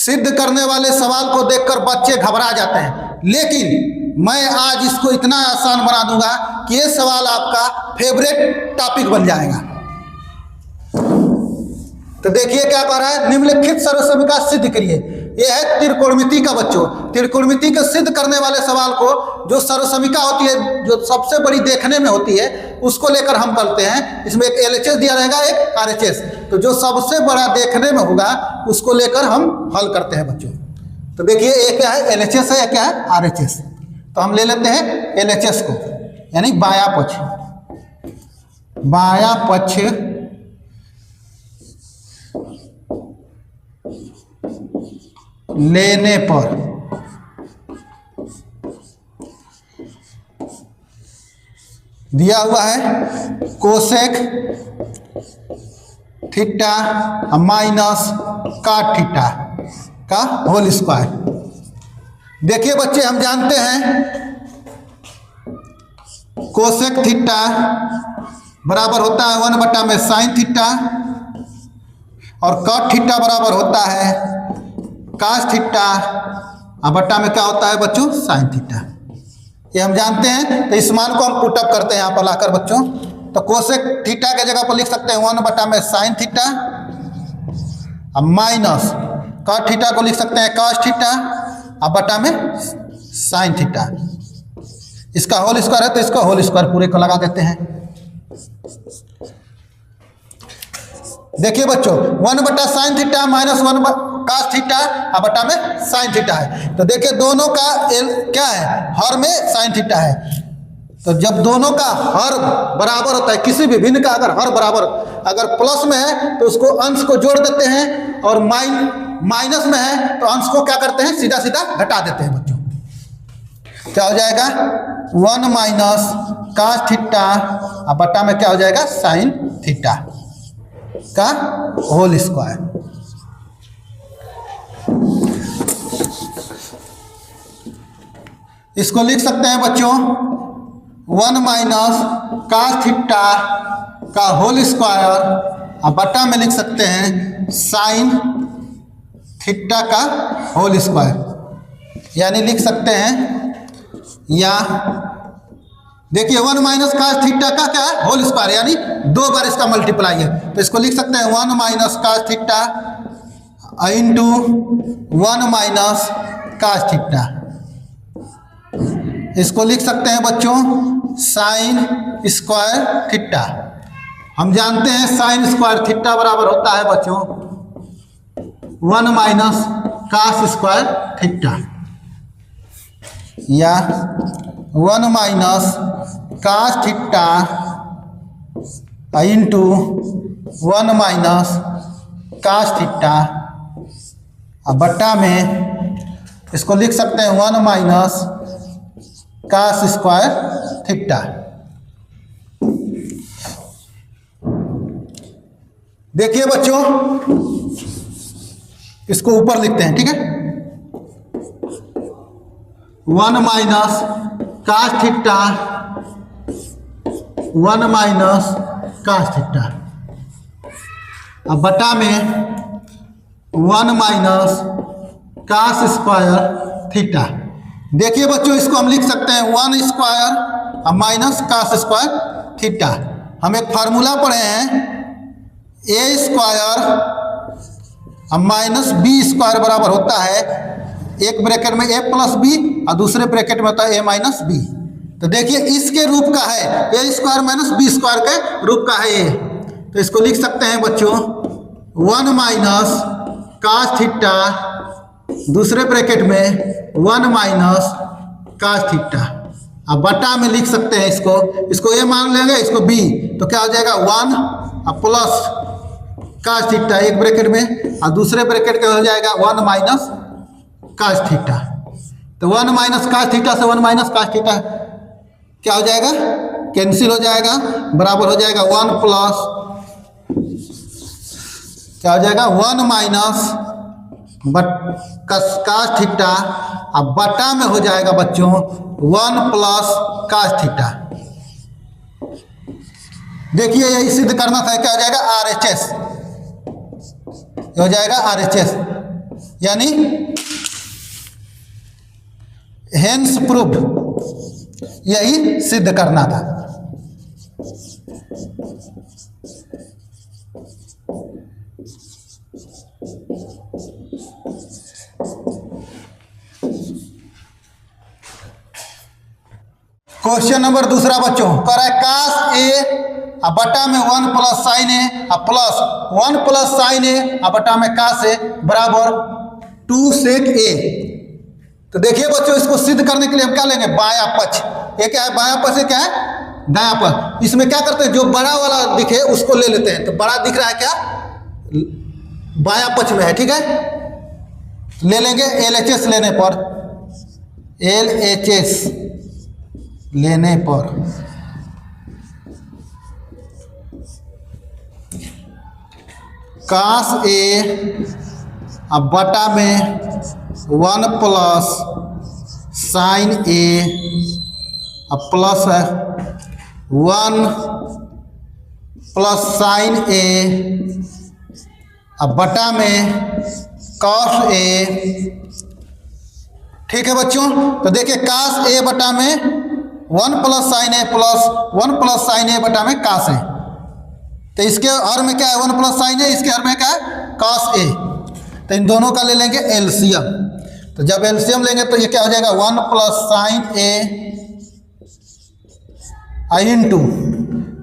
सिद्ध करने वाले सवाल को देखकर बच्चे घबरा जाते हैं, लेकिन मैं आज इसको इतना आसान बना दूंगा कि ये सवाल आपका फेवरेट टॉपिक बन जाएगा। तो देखिए क्या कह रहा है, निम्नलिखित सर्वसमीका सिद्ध करिए। यह है त्रिकोणमिति का बच्चों। त्रिकोणमिति को सिद्ध करने वाले सवाल को, जो सर्वसमीका होती है, जो सबसे बड़ी देखने में होती है, उसको लेकर हम करते हैं। इसमें एक LHS दिया रहेगा, एक RHS। तो जो सबसे बड़ा देखने में होगा उसको लेकर हम हल करते हैं बच्चों। तो देखिए एक क्या है, LHS है, क्या है RHS। तो हम ले लेते हैं LHS को, यानी बायां पक्ष। बायां पक्ष लेने पर दिया हुआ है कोसेक थीटा माइनस काट थीटा का होल स्क्वायर। देखिए बच्चे, हम जानते हैं कोसेक थीटा बराबर होता है 1 में साइन थीटा, और कॉट थीटा बराबर होता है कास थीटा, और बट्टा में क्या होता है बच्चों, साइन थीटा। ये हम जानते हैं। तो इस मान को हम पुटअप करते हैं यहाँ पर लाकर बच्चों। तो कोसेक थीटा के जगह पर लिख सकते हैं 1 में साइन थीटा, और माइनस कॉट थीटा को लिख सकते हैं कास थीटा, और बट्टा में साइन थीटा। इसका होल स्क्वायर है तो इसका होल स्क्वायर पूरे को लगा देते हैं। देखिए बच्चों, 1 sine theta minus 1 cos theta, और बट्टा में साइन थीटा है। तो देखिए दोनों का क्या है, हर में साइन थीटा है। तो जब दोनों का हर बराबर होता है, किसी भी भिन्न का अगर हर बराबर, अगर प्लस में है तो उसको अंश को जोड़ देते हैं, और माइनस में है तो अंश को क्या करते हैं, सीधा सीधा घटा देते हैं बच्चों। क्या हो जाएगा, 1 माइनस कास थीटा, और बट्टा में क्या हो जाएगा, साइन थीटा का होल स्क्वायर। इसको लिख सकते हैं बच्चों 1 माइनस कास थीटा का होल स्क्वायर, और बट्टा में लिख सकते हैं साइन थीटा का होल स्क्वायर। यानी लिख सकते हैं, या देखिए 1 माइनस कास थीटा का क्या है, होल स्क्वायर, यानी 2 बार इसका मल्टीप्लाई है। तो इसको लिख सकते हैं 1 minus cos theta into 1 minus cos theta. इसको लिख सकते हैं बच्चों साइन स्क्वायर थीटा। हम जानते हैं साइन स्क्वायर थीटा बराबर होता है बच्चों 1 माइनस कास स्क्वायर थीटा, या 1 minus cos theta into 1 minus cos theta, और बट्टा में इसको लिख सकते हैं 1 माइनस कास स्क्वायर थीटा। देखिए बच्चों, इसको ऊपर लिखते हैं, ठीक है। 1 minus cos theta 1 minus cos theta, अब बटा में 1 माइनस कास स्क्वायर थीटा। देखिए बच्चों, इसको हम लिख सकते हैं 1 स्क्वायर और माइनस कास स्क्वायर थीटा। हम एक फार्मूला पढ़े हैं, ए स्क्वायर और माइनस बी स्क्वायर बराबर होता है, एक ब्रैकेट में ए प्लस बी और दूसरे ब्रैकेट में होता है ए माइनस बी। तो देखिए इसके रूप का है, ए स्क्वायर माइनस बी स्क्वायर के रूप का है ये। तो इसको लिख सकते हैं बच्चों 1 माइनस कास थीटा, दूसरे ब्रैकेट में 1 माइनस कास थीटा। अब बटा में लिख सकते हैं इसको ए मान लेंगे, इसको बी, तो क्या हो जाएगा 1 और प्लस कास थीटा एक ब्रैकेट में और दूसरे ब्रैकेट का हो जाएगा 1 माइनस कास थीटा। तो 1 माइनस कास थीटा से 1 माइनस कास थीटा क्या हो जाएगा, कैंसिल हो जाएगा, बराबर हो जाएगा 1 प्लस क्या हो जाएगा 1 माइनस कास थीटा, अब बटा में हो जाएगा बच्चों 1 प्लस कास थीटा। देखिए यही सिद्ध करना था, क्या हो जाएगा RHS, हो जाएगा RHS। यानी हेंस प्रूव्ड, यही सिद्ध करना था। क्वेश्चन नंबर दूसरा बच्चों, कह रहा है काश ए बटा में 1 प्लस साइन ए प्लस 1 प्लस साइन ए बटा में काश ए बराबर 2 सेक ए। तो देखिए बच्चों, इसको सिद्ध करने के लिए हम क्या लेंगे, बायां पक्ष। ये क्या है, बायां पक्ष, क्या है, दायां पक्ष। इसमें क्या करते हैं, जो बड़ा वाला दिखे उसको ले लेते हैं। तो बड़ा दिख रहा है क्या, बायां पक्ष में है, ठीक है। ले लेंगे LHS लेने पर, LHS लेने पर काश ए बटा में 1 प्लस साइन ए प्लस 1 प्लस साइन ए बटा में कॉस ए। ठीक है बच्चों, तो देखिए काश ए बटा में 1 प्लस साइन ए प्लस 1 प्लस साइन ए बटा में काश ए। तो इसके हर में क्या है, 1 प्लस साइन ए, इसके हर में क्या है, कॉस ए। तो इन दोनों का ले लेंगे एलसीएम। तो जब एलसीएम लेंगे तो ये क्या हो जाएगा, 1 प्लस साइन ए इंटू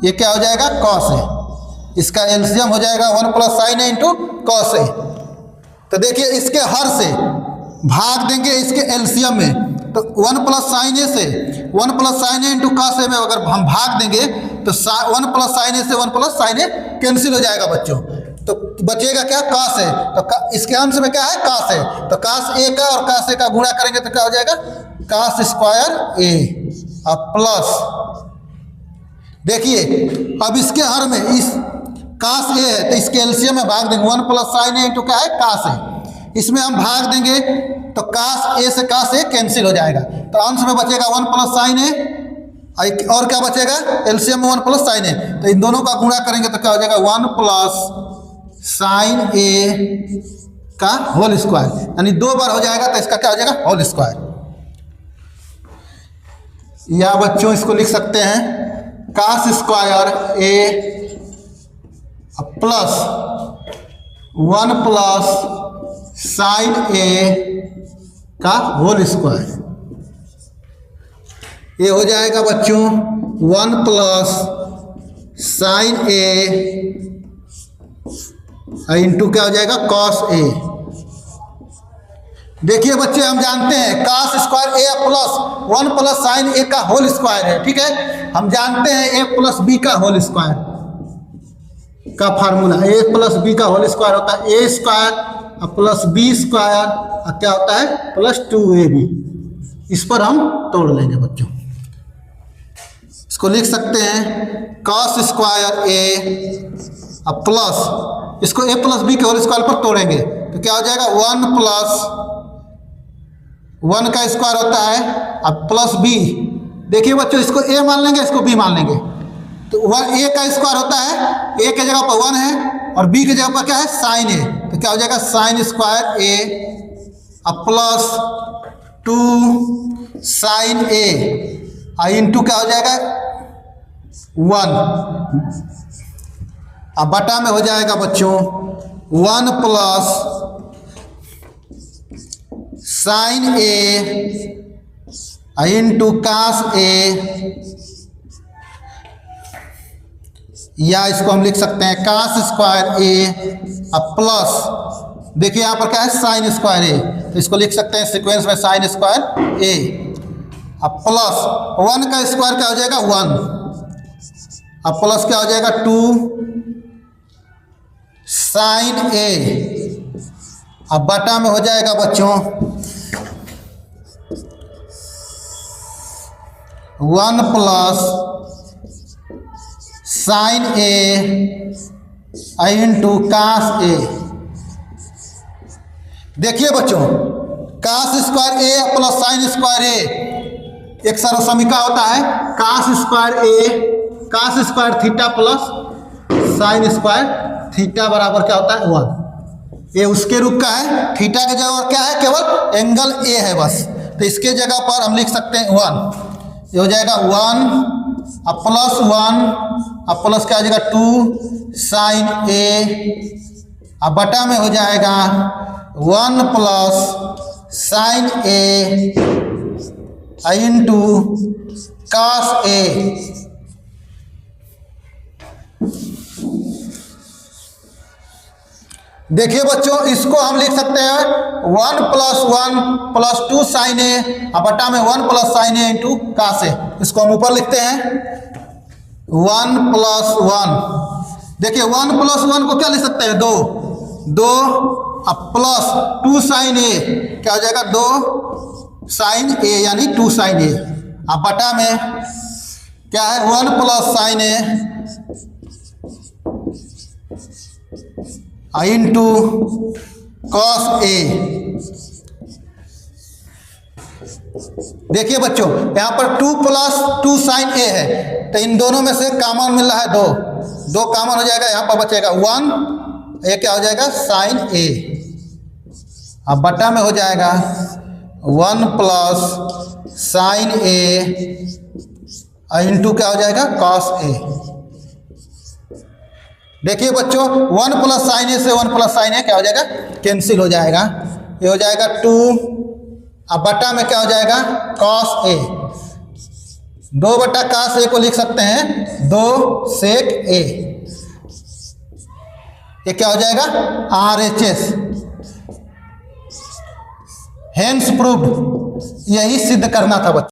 ये क्या हो जाएगा, कॉस ए। इसका एलसीएम हो जाएगा 1 plus sine A into cos A. तो देखिए इसके हर से भाग देंगे इसके एलसीएम में। तो 1 प्लस साइन ए से 1 plus sine A into cos A में अगर हम भाग देंगे तो 1 प्लस साइन ए से 1 प्लस साइन ए कैंसिल हो जाएगा बच्चों। तो बचेगा क्या, कॉस ए। तो इसके अंश में क्या है, कॉस ए। तो कॉस ए का और कॉस ए का गुणा करेंगे तो क्या हो जाएगा, कॉस स्क्वायर ए प्लस। देखिए अब इसके हर में इस कॉस ए है तो इसके एलसीएम में भाग देंगे, 1 प्लस साइन ए इंटू क्या है, कॉस ए। इसमें हम भाग देंगे तो कॉस ए से कॉस ए कैंसिल हो जाएगा। तो अंश में बचेगा 1 प्लस साइन ए और क्या बचेगा, एलसीएम में 1 प्लस साइन ए। तो इन दोनों का गुणा करेंगे तो क्या हो जाएगा, 1 प्लस साइन ए का होल स्क्वायर, यानी 2 बार हो जाएगा तो इसका क्या हो जाएगा, होल स्क्वायर। या बच्चों इसको लिख सकते हैं cos square A plus 1 plus sine ए का होल स्क्वायर। ये हो जाएगा बच्चों 1 प्लस साइन ए इंटू क्या हो जाएगा, कॉस ए। देखिए बच्चे हम जानते हैं cos square A plus 1 plus sine ए का होल स्क्वायर है, ठीक है। हम जानते हैं ए प्लस बी का होल स्क्वायर का फार्मूला, ए प्लस बी का होल स्क्वायर होता है ए स्क्वायर प्लस बी स्क्वायर क्या होता है, प्लस 2ab। इस पर हम तोड़ लेंगे बच्चों, इसको लिख सकते हैं कॉस स्क्वायर ए प्लस, इसको ए प्लस बी के होल स्क्वायर पर तोड़ेंगे तो क्या हो जाएगा, 1 प्लस 1 का स्क्वायर होता है अब प्लस बी। देखिए बच्चों इसको ए मान लेंगे, इसको बी मान लेंगे। तो 1 ए का स्क्वायर होता है, ए के जगह पर 1 है और बी के जगह पर क्या है, साइन ए। तो क्या हो जाएगा, sign square A plus 2 sign A into क्या हो जाएगा 1 अब बटा में हो जाएगा बच्चों 1 plus sine A into cos ए, या इसको हम लिख सकते हैं कास स्क्वायर ए प्लस, देखिए यहाँ पर क्या है, साइन स्क्वायर ए। तो इसको लिख सकते हैं सीक्वेंस में साइन स्क्वायर ए प्लस 1 का स्क्वायर क्या हो जाएगा 1 अब प्लस क्या हो जाएगा 2 साइन ए अब बटा में हो जाएगा बच्चों 1 plus sine A into cos A. देखिए बच्चों cos square A plus sine square A एक सर्वसमीका होता है, cos square theta plus sine square theta बराबर क्या होता है 1। ये उसके रूप का है। थीटा की जगह क्या है, केवल एंगल ए है बस। तो इसके जगह पर हम लिख सकते हैं 1, ये हो जाएगा 1 अब प्लस 1 अब प्लस क्या हो जाएगा 2 साइन ए, अब बटा में हो जाएगा 1 plus sine A into cos A. देखिए बच्चों, इसको हम लिख सकते हैं 1 प्लस 1 प्लस 2 साइन ए अब बटा में 1 plus sine A into cos A. इसको हम ऊपर लिखते हैं 1 प्लस 1। देखिए 1 प्लस 1 को क्या लिख सकते हैं 2 अब प्लस 2 साइन ए क्या हो जाएगा 2 साइन ए यानी 2 साइन ए। अब बटा में क्या है 1 plus sine A into cos A. देखिए बच्चों, यहाँ पर 2 प्लस 2 साइन ए है, तो इन दोनों में से कॉमन मिल रहा है 2 कॉमन हो जाएगा। यहाँ पर बचेगा 1, ये क्या हो जाएगा साइन ए। अब बटा में हो जाएगा 1 प्लस साइन ए इंटू क्या हो जाएगा कॉस ए। देखिए बच्चों, 1 प्लस साइन ए से 1 प्लस साइन ए क्या हो जाएगा कैंसिल हो जाएगा, ये हो जाएगा 2। अब बटा में क्या हो जाएगा कॉस ए। 2 बटा कॉस ए को लिख सकते हैं 2 सेक ए। ये क्या हो जाएगा RHS। हेंस प्रूव्ड, यही सिद्ध करना था बच्चों।